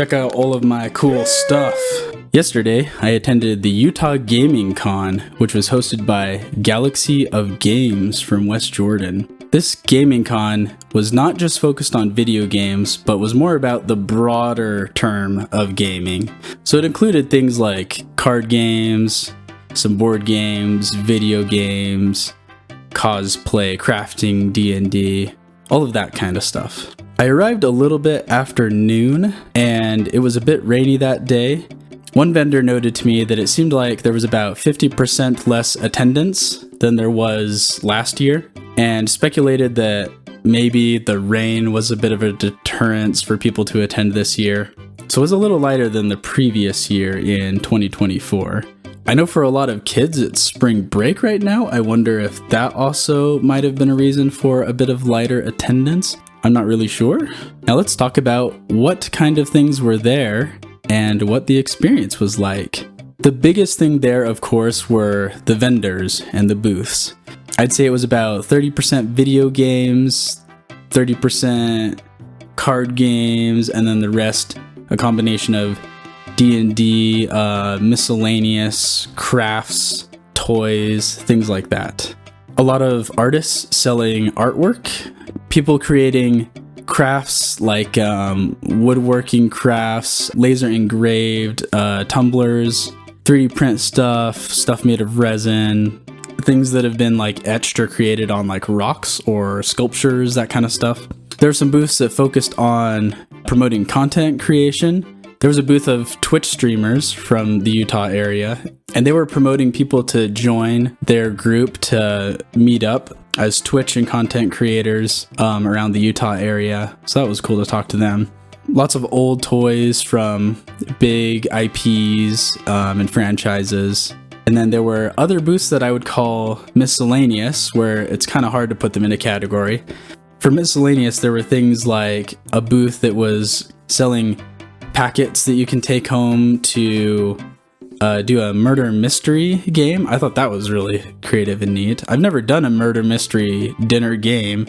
check out all of my cool stuff. Yesterday, I attended the Utah Gaming Con, which was hosted by Galaxy of Games from West Jordan. This gaming con was not just focused on video games, but was more about the broader term of gaming. So it included things like card games, some board games, video games, cosplay, crafting, D&D, all of that kind of stuff. I arrived a little bit after noon, and it was a bit rainy that day. One vendor noted to me that it seemed like there was about 50% less attendance than there was last year, and speculated that maybe the rain was a bit of a deterrence for people to attend this year. So it was a little lighter than the previous year in 2024. I know for a lot of kids it's spring break right now. I wonder if that also might have been a reason for a bit of lighter attendance. I'm not really sure. Now let's talk about what kind of things were there and what the experience was like. The biggest thing there, of course, were the vendors and the booths. I'd say it was about 30% video games, 30% card games, and then the rest a combination of D&D, miscellaneous crafts, toys, things like that. A lot of artists selling artwork, people creating crafts like woodworking crafts, laser engraved tumblers, 3D print stuff made of resin, things that have been like etched or created on like rocks or sculptures, that kind of stuff. There were some booths that focused on promoting content creation. There was a booth of Twitch streamers from the Utah area, and they were promoting people to join their group to meet up as Twitch and content creators around the Utah area. So that was cool to talk to them. Lots of old toys from big IPs and franchises. And then there were other booths that I would call miscellaneous, where it's kind of hard to put them in a category. For miscellaneous, there were things like a booth that was selling packets that you can take home to do a murder mystery game. I thought that was really creative and neat. I've never done a murder mystery dinner game,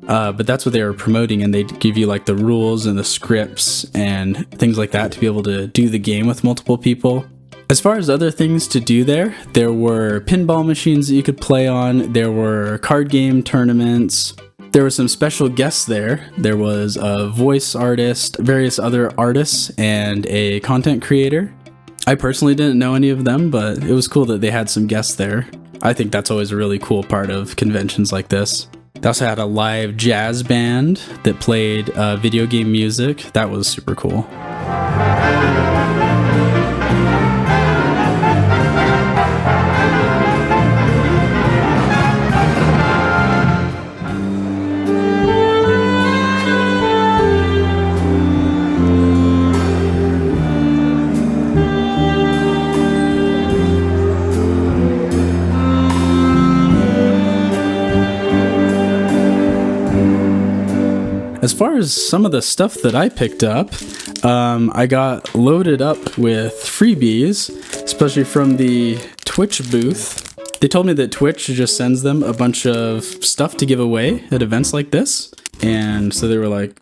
but that's what they were promoting, and they'd give you like the rules and the scripts and things like that to be able to do the game with multiple people. As far as other things to do there were pinball machines that you could play on, there were card game tournaments, there were some special guests there. There was a voice artist, various other artists, and a content creator. I personally didn't know any of them, but it was cool that they had some guests there. I think that's always a really cool part of conventions like this. They also had a live jazz band that played video game music. That was super cool. As far as some of the stuff that I picked up, I got loaded up with freebies, especially from the Twitch booth. They told me that Twitch just sends them a bunch of stuff to give away at events like this. And so they were like,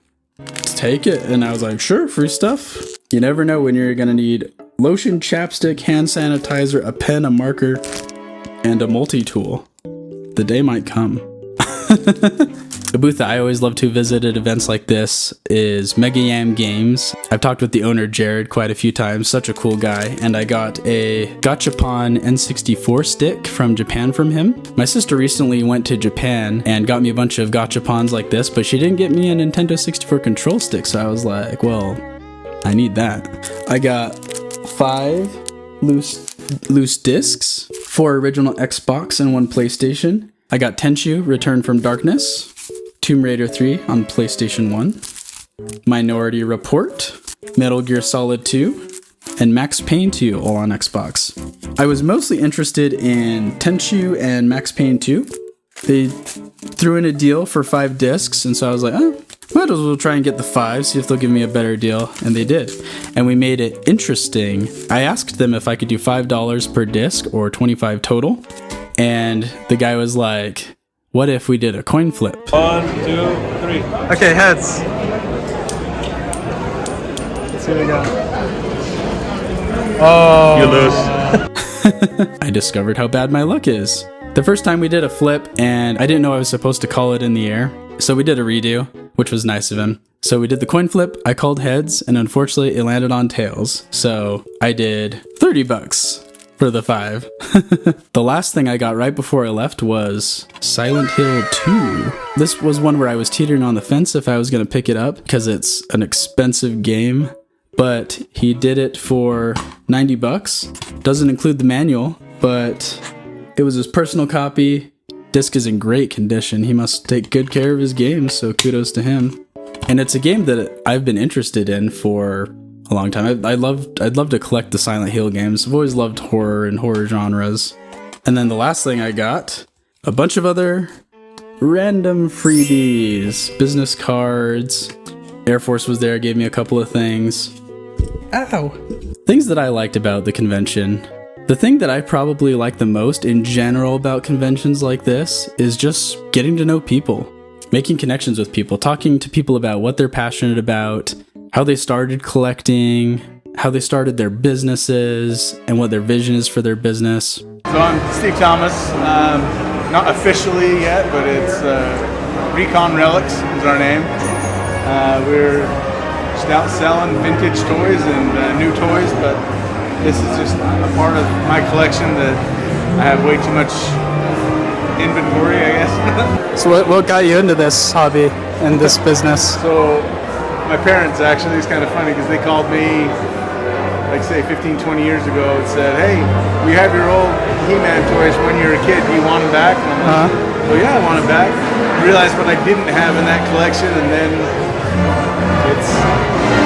take it. And I was like, sure, free stuff. You never know when you're going to need lotion, chapstick, hand sanitizer, a pen, a marker, and a multi-tool. The day might come. The booth that I always love to visit at events like this is Mega Yam Games. I've talked with the owner, Jared, quite a few times. Such a cool guy. And I got a Gachapon N64 stick from Japan from him. My sister recently went to Japan and got me a bunch of Gachapons like this, but she didn't get me a Nintendo 64 control stick. So I was like, well, I need that. I got 5 loose discs, 4 original Xbox and 1 PlayStation. I got Tenchu Return from Darkness, Tomb Raider 3 on PlayStation 1, Minority Report, Metal Gear Solid 2, and Max Payne 2 all on Xbox. I was mostly interested in Tenchu and Max Payne 2. They threw in a deal for 5 discs, and so I was like, might as well try and get the 5, see if they'll give me a better deal, and they did. And we made it interesting. I asked them if I could do $5 per disc or $25 total. And the guy was like, what if we did a coin flip? 1, 2, 3. Okay, heads. see what we got. Oh. You lose. I discovered how bad my luck is. The first time we did a flip, and I didn't know I was supposed to call it in the air, so we did a redo, which was nice of him. So we did the coin flip, I called heads, and unfortunately it landed on tails. So I did $30 for the 5. The last thing I got right before I left was Silent Hill 2. This was one where I was teetering on the fence if I was going to pick it up because it's an expensive game, but he did it for $90. Doesn't include the manual, but it was his personal copy. Disc is in great condition. He must take good care of his games, so kudos to him. And it's a game that I've been interested in for a long time. I'd love to collect the Silent Hill games. I've always loved horror and horror genres. And then the last thing I got, a bunch of other random freebies, business cards. Air Force was there, gave me a couple of things. Ow! Things that I liked about the convention. The thing that I probably like the most in general about conventions like this is just getting to know people, making connections with people, talking to people about what they're passionate about, how they started collecting, how they started their businesses, and what their vision is for their business. So I'm Steve Thomas, not officially yet, but it's Recon Relics is our name. We're just out selling vintage toys and new toys, but this is just a part of my collection that I have way too much inventory, I guess. So what got you into this hobby and this business? So my parents actually, it's kind of funny because they called me, like say 15, 20 years ago and said, hey, we have your old He-Man toys when you were a kid. Do you want them back? And I'm like, well, yeah, I want them back. I realized what I didn't have in that collection, and then it's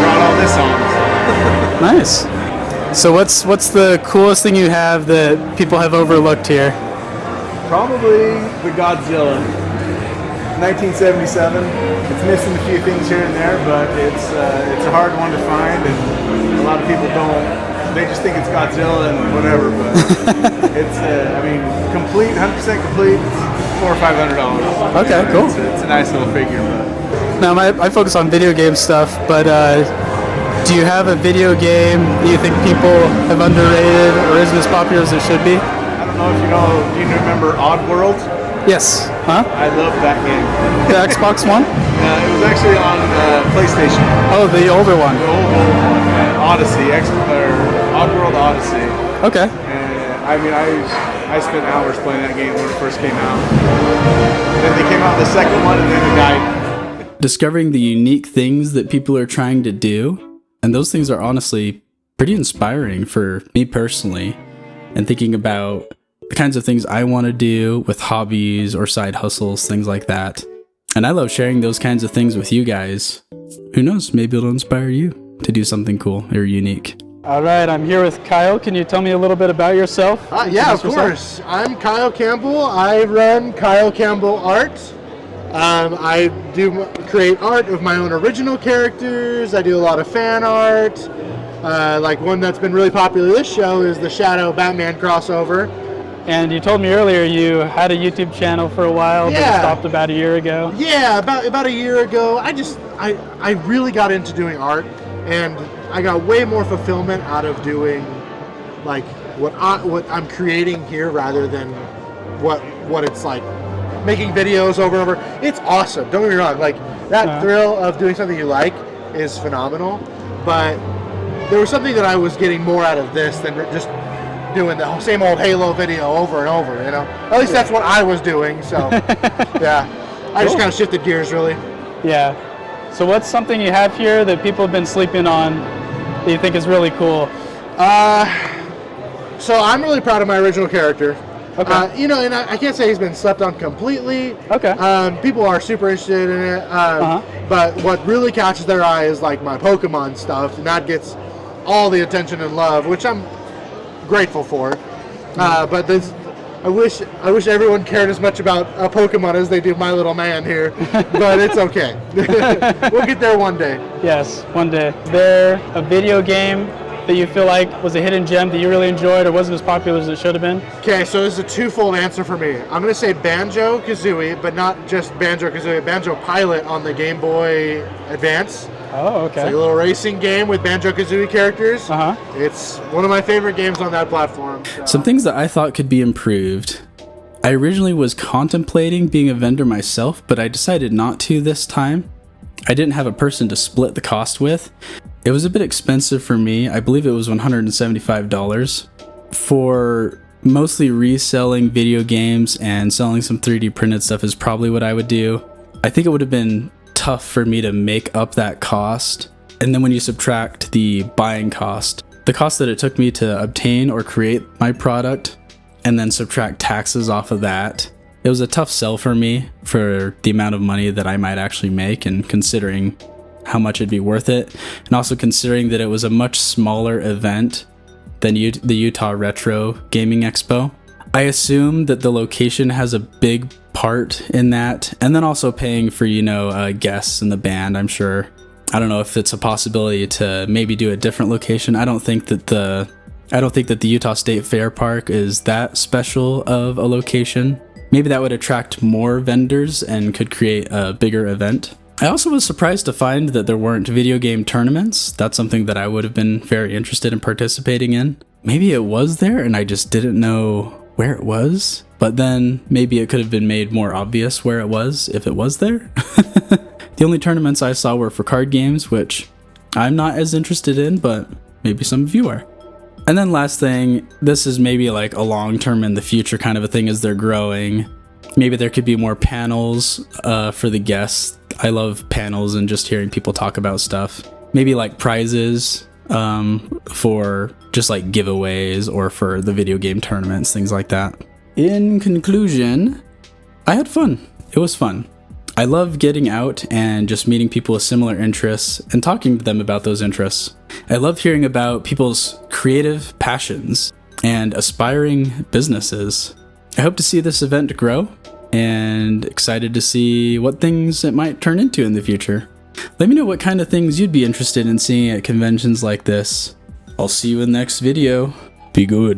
brought all this on. Nice. So what's the coolest thing you have that people have overlooked here? Probably the Godzilla. 1977. It's missing a few things here and there, but it's a hard one to find, and a lot of people don't. They just think it's Godzilla and whatever, but it's I mean, complete, 100% complete, $400 or $500. Okay, cool. It's a nice little figure. But Now I focus on video game stuff, but do you have a video game that you think people have underrated or isn't as popular as it should be? I don't know if you know. Do you remember Oddworld? Yes. Huh? I love that game. The Xbox One? It was actually on PlayStation. Oh, the older one. The old one, Odyssey, Oddworld Odyssey. Okay. And I mean, I spent hours playing that game when it first came out. Then they came out with the second one, and then it died. Discovering the unique things that people are trying to do, and those things are honestly pretty inspiring for me personally, and thinking about the kinds of things I want to do with hobbies or side hustles, things like that. And I love sharing those kinds of things with you guys. Who knows, maybe it'll inspire you to do something cool or unique. All right, I'm here with Kyle. Can you tell me a little bit about yourself? Yeah, of course. I'm Kyle Campbell. I run Kyle Campbell Art. I do create art of my own original characters. I do a lot of fan art. Like one that's been really popular this show is the Shadow Batman crossover. And you told me earlier you had a YouTube channel for a while, but it stopped about a year ago. Yeah, about a year ago. I really got into doing art, and I got way more fulfillment out of doing like what I'm creating here rather than what it's like making videos over and over. It's awesome. Don't get me wrong. Like that thrill of doing something you like is phenomenal, but there was something that I was getting more out of this than just doing the same old Halo video over and over, you know? At least that's what I was doing, so yeah. I just kind of shifted gears, really. Yeah. So what's something you have here that people have been sleeping on that you think is really cool? So I'm really proud of my original character. Okay. You know, and I can't say he's been slept on completely. Okay. People are super interested in it, but what really catches their eye is like my Pokemon stuff, and that gets all the attention and love, which I'm grateful for. But this, I wish everyone cared as much about a Pokemon as they do my little man here, but it's okay. We'll get there one day. Yes, one day. Is there a video game that you feel like was a hidden gem that you really enjoyed or wasn't as popular as it should have been? Okay, so this is a twofold answer for me. I'm going to say Banjo-Kazooie, but not just Banjo-Kazooie, Banjo Pilot on the Game Boy Advance. Oh, It's like okay. a little racing game with Banjo-Kazooie characters. Uh-huh. It's one of my favorite games on that platform. So. Some things that I thought could be improved. I originally was contemplating being a vendor myself, but I decided not to this time. I didn't have a person to split the cost with. It was a bit expensive for me. I believe it was $175. For mostly reselling video games and selling some 3D printed stuff is probably what I would do. I think it would have been tough for me to make up that cost. And then when you subtract the buying cost, the cost that it took me to obtain or create my product, and then subtract taxes off of that, it was a tough sell for me for the amount of money that I might actually make, and considering how much it'd be worth it, and also considering that it was a much smaller event than the Utah Retro Gaming Expo. I assume that the location has a big part in that, and then also paying for, guests and the band, I'm sure. I don't know if it's a possibility to maybe do a different location. I don't think that the Utah State Fair Park is that special of a location. Maybe that would attract more vendors and could create a bigger event. I also was surprised to find that there weren't video game tournaments. That's something that I would have been very interested in participating in. Maybe it was there and I just didn't know where it was, but then maybe it could have been made more obvious where it was if it was there. The only tournaments I saw were for card games, which I'm not as interested in, but maybe some of you are. And then last thing, this is maybe like a long-term in the future kind of a thing as they're growing. Maybe there could be more panels for the guests. I love panels and just hearing people talk about stuff. Maybe like prizes for just like giveaways or for the video game tournaments, things like that. In conclusion, I had fun. It was fun. I love getting out and just meeting people with similar interests and talking to them about those interests. I love hearing about people's creative passions and aspiring businesses. I hope to see this event grow and excited to see what things it might turn into in the future. Let me know what kind of things you'd be interested in seeing at conventions like this. I'll see you in the next video. Be good.